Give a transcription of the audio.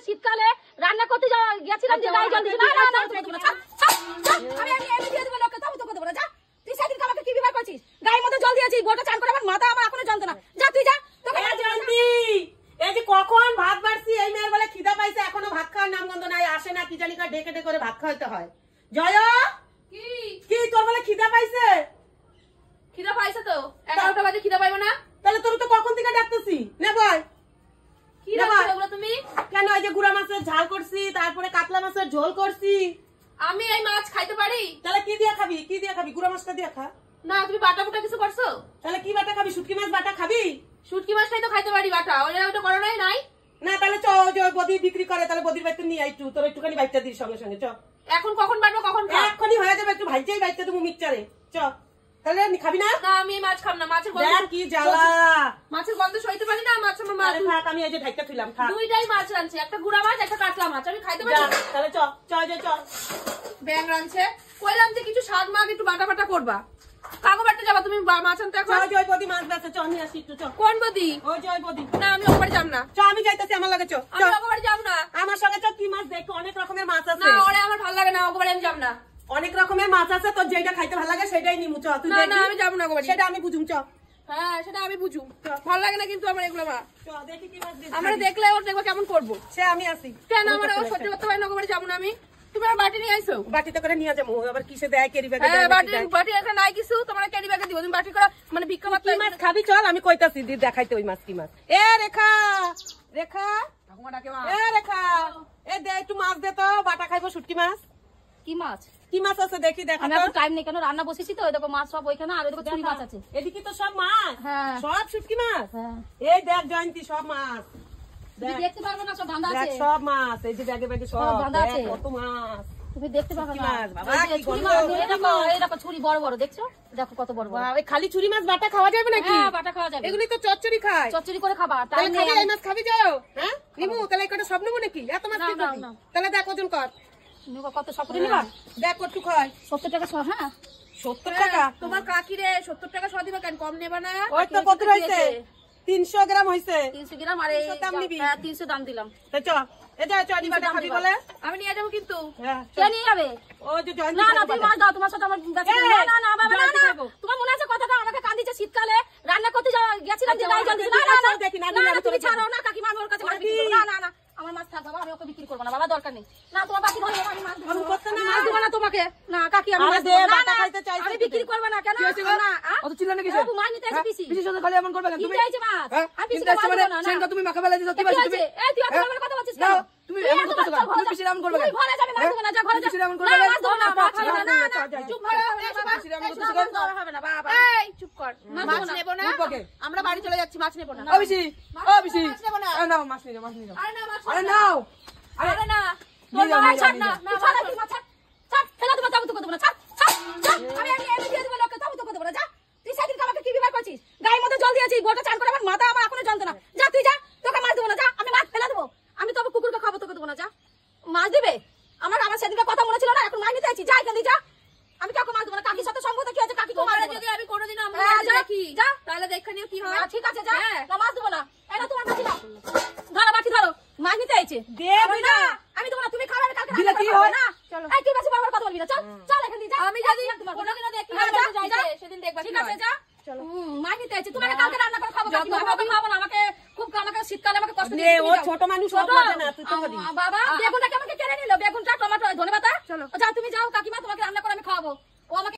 শীতকালে রান্না করতে গেছিলাম যে গায়ে জল দিছি। না না না আমি এমনি দিয়ে দেব লোকে, তবু তোকে দেব না। যা তুই সেদিন আমাকে কি বিবার করছিস? গায়ের মধ্যে জল দিয়েছি, গোটা চান করে আমার মাথা আমার এখনো যন্ত্রণা। যা তুই যা, তোকে জলদি। এই যে কখন ভাত বাড়ছি, এই মেয়ের বলে খিদা পাইছে, এখনো ভাত খাওয়ার নামগন্ধ নাই, আসে না কি জানি কা ঢেকে ঢেকে করে ভাত খাওয়াতে হয়। জয় কি কি তোর বলে খিদা পাইছে? খিদা পাইছে তো 11টা বাজে, খিদা পাইবো না? তাহলে তোর তো কখন থেকে ডাকতেছি নে ভাই। কি রাখছো ওগুলো তুমি? কেন এই যে গুড়া মাছের ঝাল করছি, তারপরে কাতলা মাছের ঝোল করছি। আমি এই মাছ খাইতে পারি? তাহলে কি দিয়া খাবি? কি দিয়া খাবি? গুড়া মাছটা দিয়া খা। না তুমি বাটা বুটা কিছু করছো? তাহলে কি বাটা খাবি? শুটকি মাছ বাটা খাবি? শুটকি মাছটাই তো খাইতে পারি বাটা, ওটা করো নাই? নাই না তাহলে চ যে বদি বিক্রি করে, তাহলে বদির বাইতে নিয়ে একটু তোর একটুখানি বাইটা দিই সঙ্গে সঙ্গে। চ এখন কখন বাটবো? কখন এখনই হয়ে যাবে, একটু ভাইজাই বাইতে দেবো মিক্সচারে। চ তাহলে খাবি না? না আমি মাছ খাম না, মাছের গন্ধ কি জ্বালা, মাছের গন্ধ সইতে পারি না। মাছ আমার মাছ থাক, আমি এই যে ঢাইকা তুইলাম থাক। দুইটাই মাছ রাঁধছে, একটা গুড়া মাছ একটা কাতলা মাছ, আমি খাইতে পারি না। তাহলে চ চ যে চ। ব্যাং রাঁধছে, কইলাম যে কিছু শাক মাগ একটু বাটা বাটা করবা। কাগো বাটতে যাবা তুমি মাছ আনতে? এখন জয় বদি মাছ বেচে, চ নিয়ে আসি একটু। চ কোন বদি? ওই জয় বদি। না আমি ওপারে যাব না। চ আমি যাইতেছি, আমার লাগে। চ আমি ওপারে যাব না। আমার সঙ্গে চ, কি মাছ দেখো, অনেক রকমের মাছ আছে। না ওরে আমার ভালো লাগে না, ওপারে আমি যাব না। অনেক রকমের মাছ আছে, তোর যেটা খাইতে ভালো লাগে সেটাই নিমু। চ তুই। না না আমি যাব না ওপারে, সেটা আমি বুঝুম। চ হ্যাঁ সেটা আমি বুঝুম, ভালো লাগে না কিন্তু আমার এগুলো। মা চ দেখি কি মাছ দিস। আমরা দেখলে ওর দেখবো কেমন করবো। সে আমি আসি কেন আমার ও সহ্য করতে পারি না, ওপারে যাব না আমি। তুমি আর বাটি নিয়ে আইছো? বাটিতে করে নিয়ে যাবো, আবার কিসে দেয় ক্যারি ব্যাগে? হ্যাঁ বাটি একটা নাই কিছু, তোমার ক্যারি ব্যাগে দিব। তুমি বাটি করে মানে ভিক্ষা মাত্র কি মাছ খাবি? চল আমি কইতাছি দি দেখাইতে ওই মাছ কি মাছ। এ রেখা রেখা ঠাকুমা ডাকে মা। এ রেখা এ দে একটু মাছ দে তো, বাটা খাইবো শুটকি মাছ। কি মাছ? কি মাছ আছে দেখি দেখা আমি তো। এখন টাইম নেই, কেন রান্না বসেছি তো। ওই দেখো মাছ সব ওইখানে, আর ওই দেখো চুই মাছ আছে। এদিকে তো সব মাছ। হ্যাঁ সব শুটকি মাছ। হ্যাঁ এই দেখ জয়ন্তী সব মাছ তুমি দেখতে পারবে না, সব বাঁধা দেখ, আছে। সব মাছ এই যে ব্যাগে ব্যাগে সব বাঁধা দেখ আছে। কত মাছ। তুমি দেখতে পারবে না। মাছ, বাবা, এই যে কি ছুরি গন্ধ। মাছ, এই দেখো ছুরি বড় বড়, দেখছো? দেখো কত বড় বড়। বাহ, ওই খালি চুরি মাছ বাটা খাওয়া যাবে নাকি? হ্যাঁ বাটা খাওয়া যাবে, এগুলি তো চচ্চড়ি খায়। চচ্চড়ি করে খাবা। তাহলে টাইম খাবি নেই। এই মাছ খাবি যাও? হ্যাঁ নিমু, তাহলে কটা সব নেবো নাকি? এত মাছ কি না, করবি? না। তাহলে দেখ ওজন কর। কত সব করে নিবা? দেখ কত খায়। 70 টাকা সহ। হ্যাঁ 70 টাকা। তোমার কাকি রে 70 টাকা সহ দিবা, কেন কম নেবা না? ওই তো কত হইছে? 300 গ্রাম হইছে। 300 গ্রাম। আর এই 300 দাম নিবি? হ্যাঁ 300 দাম দিলাম। তো চ এ যা চ নিবা খাবি বলে। আমি নিয়ে যাবো কিন্তু। হ্যাঁ কে নিয়ে যাবে? ও যে জয়েন্ট। না না তুমি মাছ দাও, তোমার সাথে আমার গাছে। না না না বাবা না না, তোমার মনে আছে কথাটা? আমাকে কান্দিছে শীতকালে রান্না করতে গেছিলাম যে গায়ে জল দিছি। না না না দেখি না না তুমি ছাড়ো না কাকিমা, আমি ওর কাছে মাছ বিক্রি করব না। না না আমার মাছ থাক বাবা, আমি ওকে বিক্রি করব না বাবা, দরকার নেই। না তোমার বাকি ধরে আমি মাছ আমি করতে না। মাছ দেব না তোমাকে। না কাকি আমি মাছ দে, দেব না। বাটা খাইতে চাইছি আমি বিক্রি করব না। কেন? না অত চিল্লানি কিসে? বাবু মাছ নিতে এসে পিসি পিসির সাথে খালি এমন করবে কেন তুমি? কি চাইছে মাছ? আমি পিসি চিন্তা মাছ মানে দেব না। সেনটা তুমি মাখা ফেলা দিছো, কি বলছো তুমি? এই তুই এত বড় কথা বলছিস না, কেন? তুমি এমন করতেছো কেন? তুমি পিসির এমন করবে কেন? তুই ঘরে যাবি, মাছ দেব না। যা ঘরে যা। পিসির এমন করবে না কেন? মাছ দেব না, মাছ দেব না। না না চুপ করে বাবা। পিসির এমন করতেছো মাছ কেন? দেওয়া হবে না বাবা। এই চুপ কর, মাছ নেব না। আমরা বাড়ি চলে যাচ্ছি, মাছ নেব না। ও পিসি, ও পিসি, মাছ নেব না। আরে নাও মাছ নিয়ে যাও, মাছ নিয়ে যাও। আরে না মাছ আরে নাও, আরে না নিয়ে যাও, নিয়ে যাও, ছাড় নিয়ে না। যাও। না ছাড় তুই মাছ ছাড়। ছাড় ফেলা দেব, তাবু তোকে দেব না। ছাড় ছাড় ছাড়। আমি এমনি দিয়ে দেব লোকে, তাবু তোকে দেব না। যা তুই সেদিন আমাকে কি বিবার করছিস? গায়ের মধ্যে জল দিয়েছি, গোটা চান করে আমার মাথা আমার এখনো যন্ত্রণা। যা তুই যা, তোকে মাছ দেব না। যা আমি মাছ ফেলা দেব। আমি তবে কুকুরকে খাবো, তোকে দেব না। যা মাছ দিবে। আমার সেদিনকার কথা মনে ছিল না, এখন মাছ নিতে আইছি। যা এখান দিয়ে যা। আমি কাউকে মাছ দেব না। কাকির সাথে সম্পর্ক কি আছে? কাকি তোমার যদি আমি কোনোদিন আমরা দেখি যা, তাহলে দেখে নিও কি হয়। ঠিক আছে যা, না মাছ দেব না। এটা তোমার বাটি দাও, ধরো বাটি ধরো। মাছ নিতে আইছে দেব না। আমি দেব না, তুমি খাবে। আমি কালকে দিলে কি হয়? না চলো। এই তুই বেশি বড় কথা বলবি না। চল চল এখান দিয়ে যা। আমি যদি কোনোদিনও দেখি সেদিন দেখবা। ঠিক আছে যা। চলো মাছ নিতে আইছে, তোমাকে কালকে রান্না করে খাবো। কাকি আমাকে খাবো না, আমাকে খুব আমাকে শীতকালে আমাকে কষ্ট দিয়ে ও ছোট মানুষ ও বোঝে না, তুই তো বলি। বাবা বেগুনটাকে আমাকে কেড়ে নিল, বেগুনটা টমেটো ধনেপাতা। চলো যাও তুমি যাও, কাকিমা তোমাকে রান্না করে আমি খাওয়াবো। ও আমাকে